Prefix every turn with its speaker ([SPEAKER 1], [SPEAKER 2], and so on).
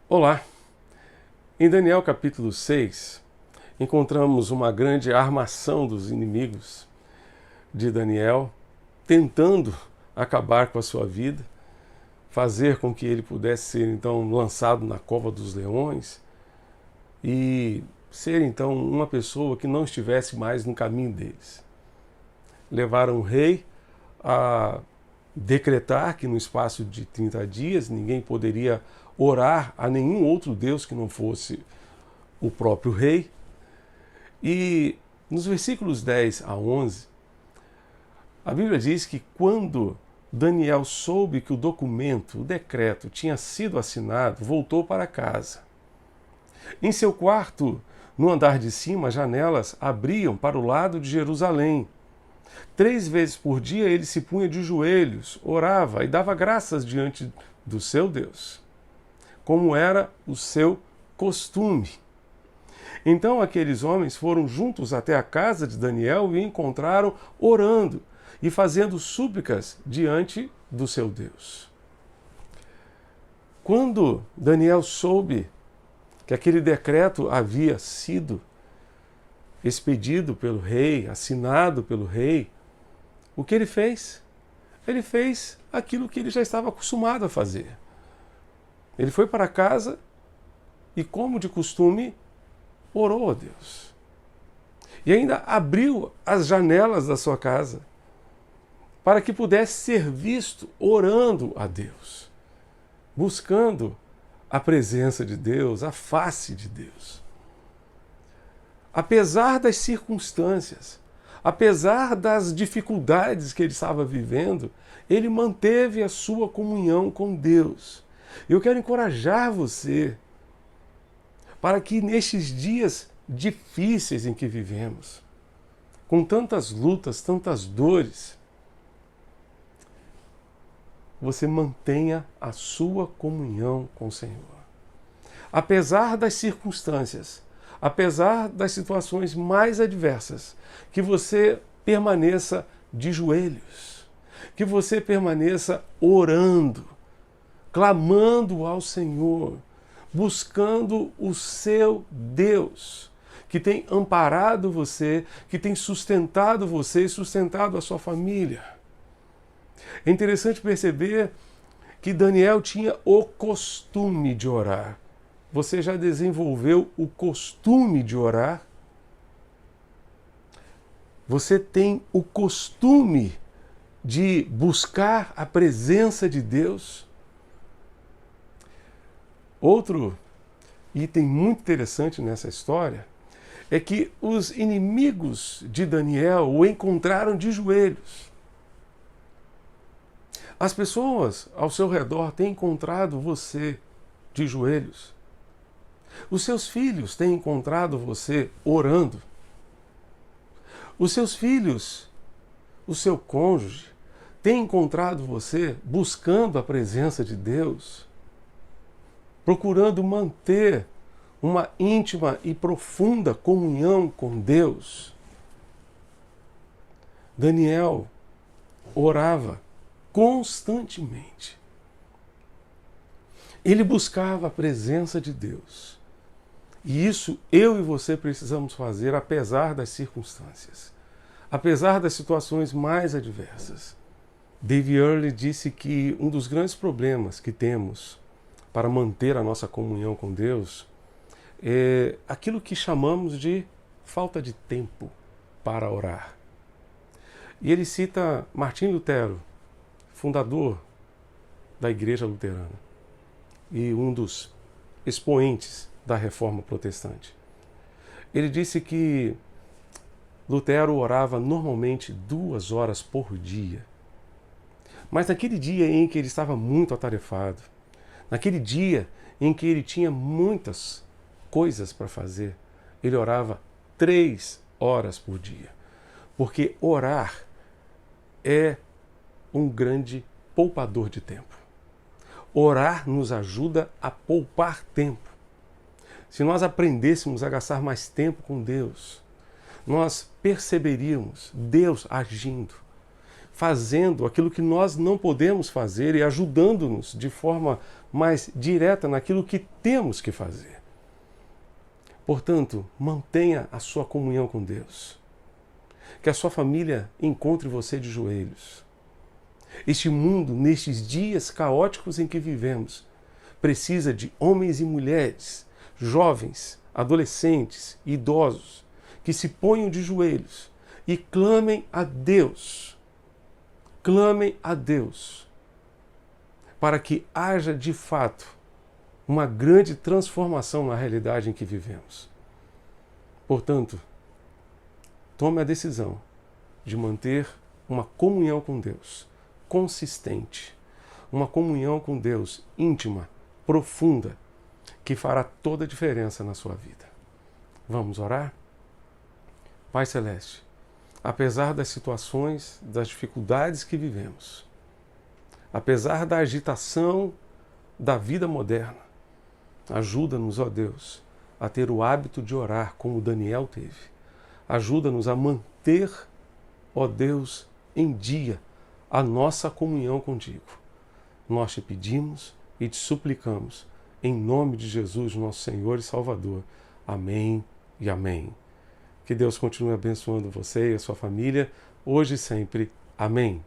[SPEAKER 1] Olá! Em Daniel capítulo 6, encontramos uma grande armação dos inimigos de Daniel, tentando acabar com a sua vida, fazer com que ele pudesse ser então lançado na cova dos leões e ser então uma pessoa que não estivesse mais no caminho deles. Levaram o rei a decretar que no espaço de 30 dias ninguém poderia orar a nenhum outro Deus que não fosse o próprio rei. E nos versículos 10 a 11, a Bíblia diz que quando Daniel soube que o documento, o decreto, tinha sido assinado, voltou para casa. Em seu quarto, no andar de cima, as janelas abriam para o lado de Jerusalém. 3 vezes por dia ele se punha de joelhos, orava e dava graças diante do seu Deus, como era o seu costume. Então aqueles homens foram juntos até a casa de Daniel e o encontraram orando e fazendo súplicas diante do seu Deus. Quando Daniel soube que aquele decreto havia sido expedido pelo rei, assinado pelo rei, o que ele fez? Ele fez aquilo que ele já estava acostumado a fazer. Ele foi para casa e, como de costume, orou a Deus. E ainda abriu as janelas da sua casa para que pudesse ser visto orando a Deus, buscando a presença de Deus, a face de Deus. Apesar das circunstâncias, apesar das dificuldades que ele estava vivendo, ele manteve a sua comunhão com Deus. Eu quero encorajar você para que nestes dias difíceis em que vivemos, com tantas lutas, tantas dores, você mantenha a sua comunhão com o Senhor. Apesar das circunstâncias, apesar das situações mais adversas, que você permaneça de joelhos, que você permaneça orando, clamando ao Senhor, buscando o seu Deus, que tem amparado você, que tem sustentado você e sustentado a sua família. É interessante perceber que Daniel tinha o costume de orar. Você já desenvolveu o costume de orar? Você tem o costume de buscar a presença de Deus? Outro item muito interessante nessa história é que os inimigos de Daniel o encontraram de joelhos. As pessoas ao seu redor têm encontrado você de joelhos. Os seus filhos têm encontrado você orando. Os seus filhos, o seu cônjuge, tem encontrado você buscando a presença de Deus, procurando manter uma íntima e profunda comunhão com Deus. Daniel orava constantemente. Ele buscava a presença de Deus. E isso eu e você precisamos fazer apesar das circunstâncias, apesar das situações mais adversas. Dave Earley disse que um dos grandes problemas que temos para manter a nossa comunhão com Deus é aquilo que chamamos de falta de tempo para orar. E ele cita Martim Lutero, fundador da Igreja Luterana e um dos expoentes da Reforma Protestante. Ele disse que Lutero orava normalmente 2 horas por dia. Mas naquele dia em que ele estava muito atarefado, naquele dia em que ele tinha muitas coisas para fazer, ele orava 3 horas por dia. Porque orar é um grande poupador de tempo. Orar nos ajuda a poupar tempo. Se nós aprendêssemos a gastar mais tempo com Deus, nós perceberíamos Deus agindo, fazendo aquilo que nós não podemos fazer e ajudando-nos de forma mais direta naquilo que temos que fazer. Portanto, mantenha a sua comunhão com Deus. Que a sua família encontre você de joelhos. Este mundo, nestes dias caóticos em que vivemos, precisa de homens e mulheres, jovens, adolescentes, idosos, que se ponham de joelhos e clamem a Deus. Clamem a Deus para que haja de fato uma grande transformação na realidade em que vivemos. Portanto, tome a decisão de manter uma comunhão com Deus consistente, uma comunhão com Deus íntima, profunda, que fará toda a diferença na sua vida. Vamos orar? Pai Celeste, apesar das situações, das dificuldades que vivemos, apesar da agitação da vida moderna, ajuda-nos, ó Deus, a ter o hábito de orar como Daniel teve. Ajuda-nos a manter, ó Deus, em dia a nossa comunhão contigo. Nós te pedimos e te suplicamos, em nome de Jesus, nosso Senhor e Salvador. Amém e amém. Que Deus continue abençoando você e a sua família, hoje e sempre. Amém.